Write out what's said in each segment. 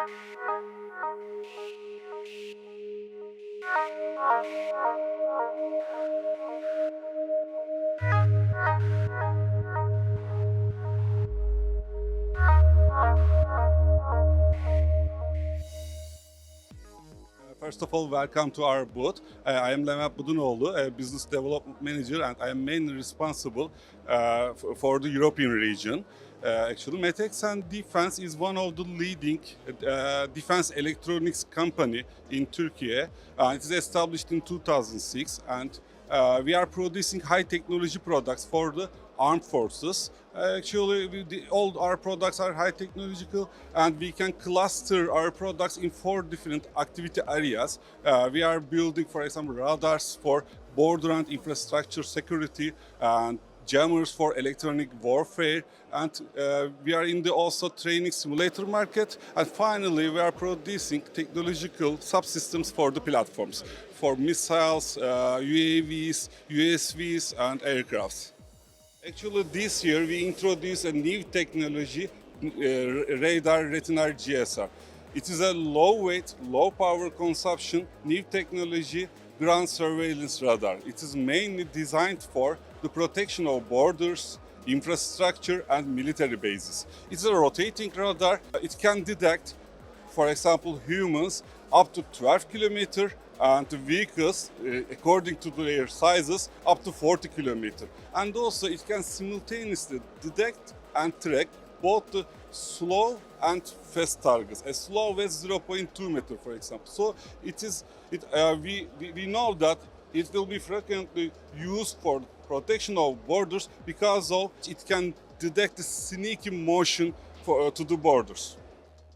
First of all, welcome to our booth. I am Levent Budunoglu, a business development manager, and I am mainly responsible for the European region. Actually, Meteksan Defense is one of the leading defense electronics company in Turkey. It is established in 2006, and we are producing high technology products for the armed forces. Actually, all our products are high technological, and we can cluster our products in 4 different activity areas. We are building, for example, radars for border and infrastructure security, and jammers for electronic warfare, and we are in the also training simulator market, and finally we are producing technological subsystems for the platforms, for missiles, UAVs, USVs and aircrafts. Actually, this year we introduced a new technology, radar Retinar GSR. It is a low weight, low power consumption, new technology ground surveillance radar. It is mainly designed for the protection of borders, infrastructure and military bases. It's a rotating radar. It can detect, for example, humans up to 12 kilometers and vehicles, according to their sizes, up to 40 kilometers. And also it can simultaneously detect and track both the slow and fast targets, as slow as 0.2 meter, for example. So we know that it will be frequently used for protection of borders because of it can detect the sneaky motion to the borders.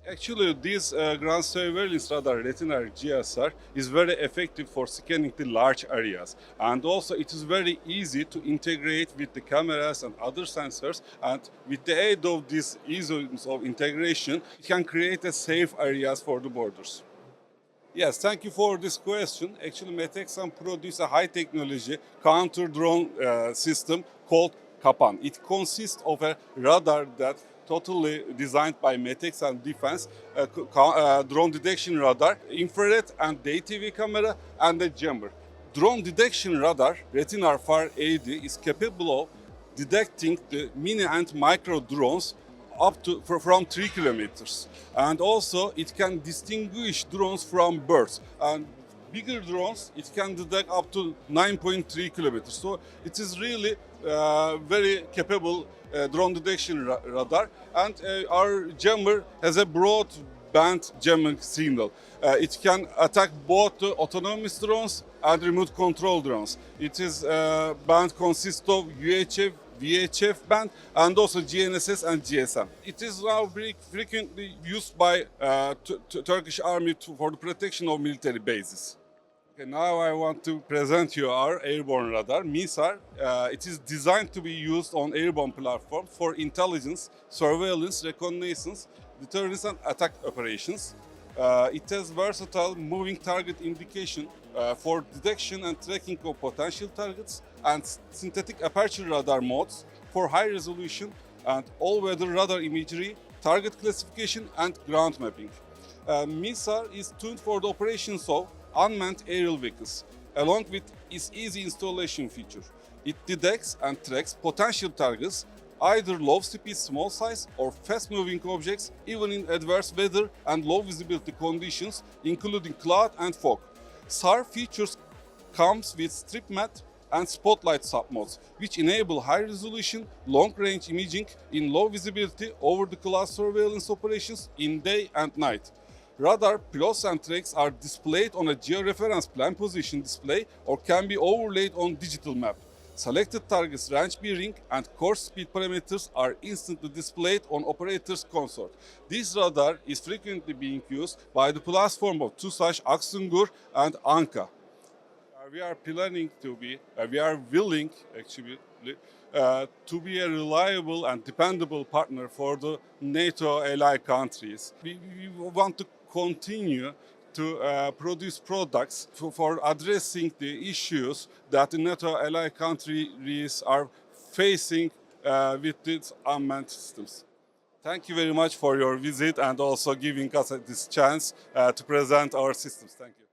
Actually, this ground surveillance radar Retinar GSR is very effective for scanning the large areas, and also it is very easy to integrate with the cameras and other sensors, and with the aid of this ease of integration, it can create a safe areas for the borders. Yes, thank you for this question. Actually, Meteksan produced a high technology counter drone system called KAPAN. It consists of a radar that totally designed by Meteksan Defense, drone detection radar, infrared and day TV camera, and a jammer. Drone detection radar, Retinar FAR AD, is capable of detecting the mini and micro drones up to from 3 kilometers. And also it can distinguish drones from birds. And bigger drones, it can detect up to 9.3 kilometers. So it is really very capable drone detection radar, and our jammer has a broad band jamming signal. It can attack both the autonomous drones and remote control drones. It is band consists of UHF, VHF band, and also GNSS and GSM. It is now very frequently used by Turkish Army for the protection of military bases. Okay, now I want to present you our airborne radar, MILSAR. It is designed to be used on airborne platform for intelligence, surveillance, reconnaissance, deterrence and attack operations. It has versatile moving target indication for detection and tracking of potential targets, and synthetic aperture radar modes for high resolution and all-weather radar imagery, target classification and ground mapping. MILSAR is tuned for the operations of unmanned aerial vehicles, along with its easy installation feature. It detects and tracks potential targets, either low-speed, small size or fast-moving objects, even in adverse weather and low visibility conditions, including cloud and fog. SAR features comes with strip mat and spotlight submodes, which enable high-resolution, long-range imaging in low visibility over-the-cloud surveillance operations in day and night. Radar plots and tracks are displayed on a georeference plan position display or can be overlaid on digital map. Selected targets, range bearing and course speed parameters are instantly displayed on operator's console. This radar is frequently being used by the platform of TUSAŞ, Aksungur and ANKA. We are planning to be, we are willing actually to be a reliable and dependable partner for the NATO ally countries. We want to continue to produce products for addressing the issues that the NATO ally countries are facing with these unmanned systems. Thank you very much for your visit and also giving us this chance to present our systems. Thank you.